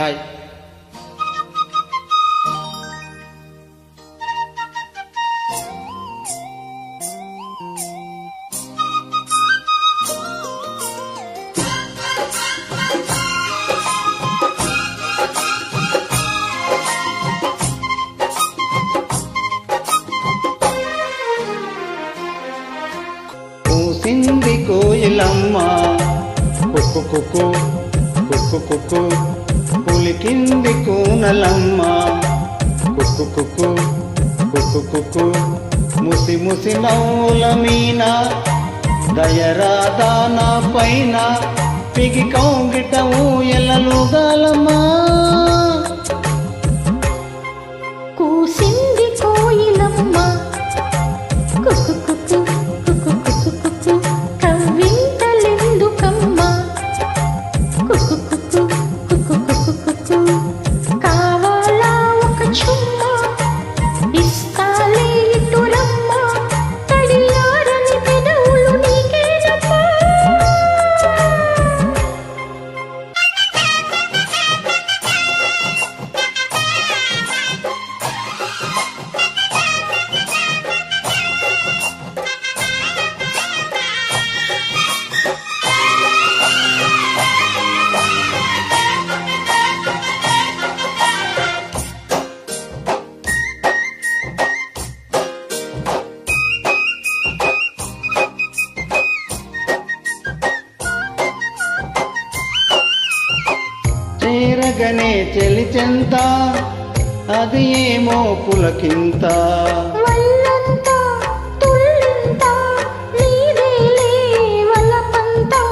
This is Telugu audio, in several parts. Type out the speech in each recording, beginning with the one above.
హాయ్. పూసింది కోయిలమ్మ కుక్కు కుక్కు కుక్కు కుక్కు, పులికింది కూనలమ్మ కుక్కు కుక్కు కుక్కు కుక్కు, ముసి ముసి నవ్వుల మీన దయరాదాన పైన పిగి కౌగిట ఊయలలుగాలమ్మా. కూసింది కోయిలమ్మ కుక్కు కుక్కు కుక్కు కుక్కు కుక్కు, కవ్వింతలెందుకమ్మ కుక్కు కుక్కు కుక్కు కుక్కు కుక్కు, కావాలా ఒక చుమ్మ ఇస్తాలే ఇటురమ్మ, తడియారని పెదవులు నీకేనమ్మా. చేరగనే చెలిచెంత అది ఏమో పులకింత, వల్లంతా తుళ్ళింతా నీదేలే వలపంతా.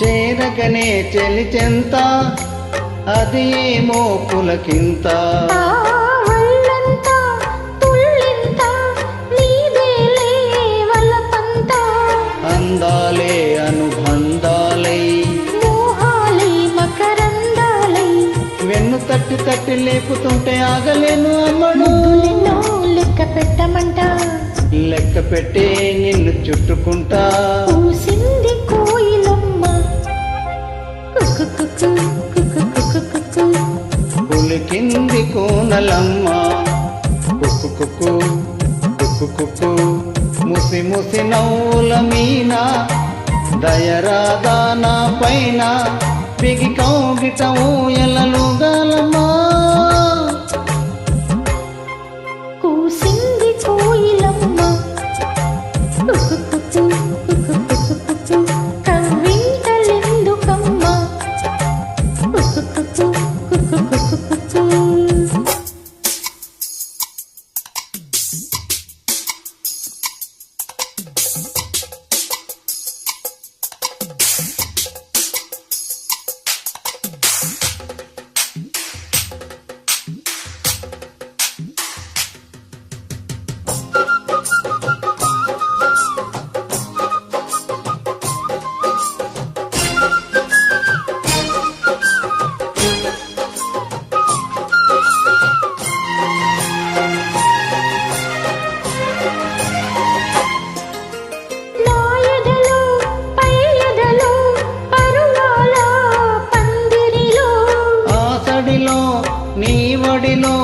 చేరగనే చెలిచెంత అది ఏమో పులకింత, ఆ వల్లంతా తుళ్ళింతా నీదేలే వలపంతా. అందాలే అనుబంధాలై మోహాలై మకరందాలై వెన్ను తట్టి తట్టి లేపుతుంటే ఆగలేను అమ్మడు. ముద్దులెన్నో లెక్క పెట్టమంట, లెక్క పెట్టే నిన్ను చుట్టుకుంటా. పూసింది కోయిలమ్మ కుక్కు కుక్కు కుక్కు కుక్కు కుక్కు, పులికింది కోనలమ్మ కుక్కు కుక్కు కుక్కు కుక్కు, ముసి ముసి నవ్వుల మీన దయరాదాన పైన పిగి కౌగిట ఊయలలుగాలమ్మా. కూసింది కోయిలమ్మ కుక్కు కుక్కు కుక్కు కుక్కు కుక్కు, కవ్వింతలెందుకమ్మ కుక్కు కుక్కు కుక్కు కుక్కు కుక్కు. నా ఎదలో పై ఎదలో పరువాల పందిరిలో, ఆసడిలో నీ వడిలో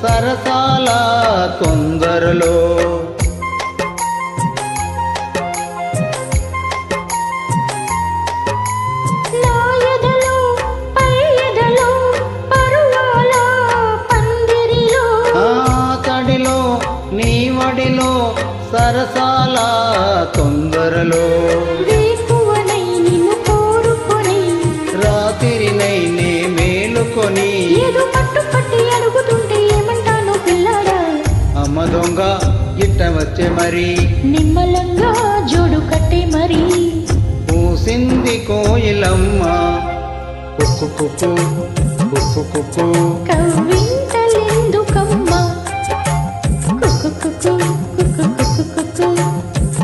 సరసాల తొందరలో, నా ఎదలో పై ఎదలో పరువాల పందిరిలో, ఆసడిలో నీ వడిలో సరసాల తొందరలో, వేకువనై నిన్ను కోరుకొని రాత్రినై నే మేలుకొని ఏదో పట్టు పట్టి అడుగుతుంటే ఏమంటాను పిల్లాడా. అమ్మ దొంగ ఇట్ట వచ్చే మరి, నిమ్మలంగా జోడు కట్టే మరి, పూసింది కోయిలమ్మ కుక్కు కుక్కు కుక్కు కుక్కు, కవ్వింతలెందుకమ్మ కుక్కు కుక్కు కుక్కు కుక్కు కుక్కు,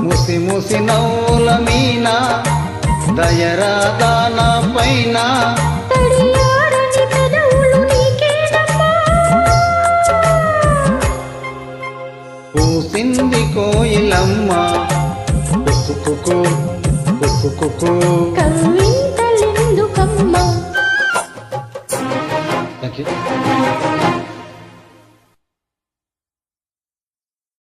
ముసి ముసి నవ్వుల మీన దయరాదాన పైన తడియారని పెదవులు నీకేనమ్మా. పూసింది కోయిలమ్మ కుక్కు కుక్కు కుకుకు కవ్వింతలెందుకమ్మా థ్యాంక్ యూ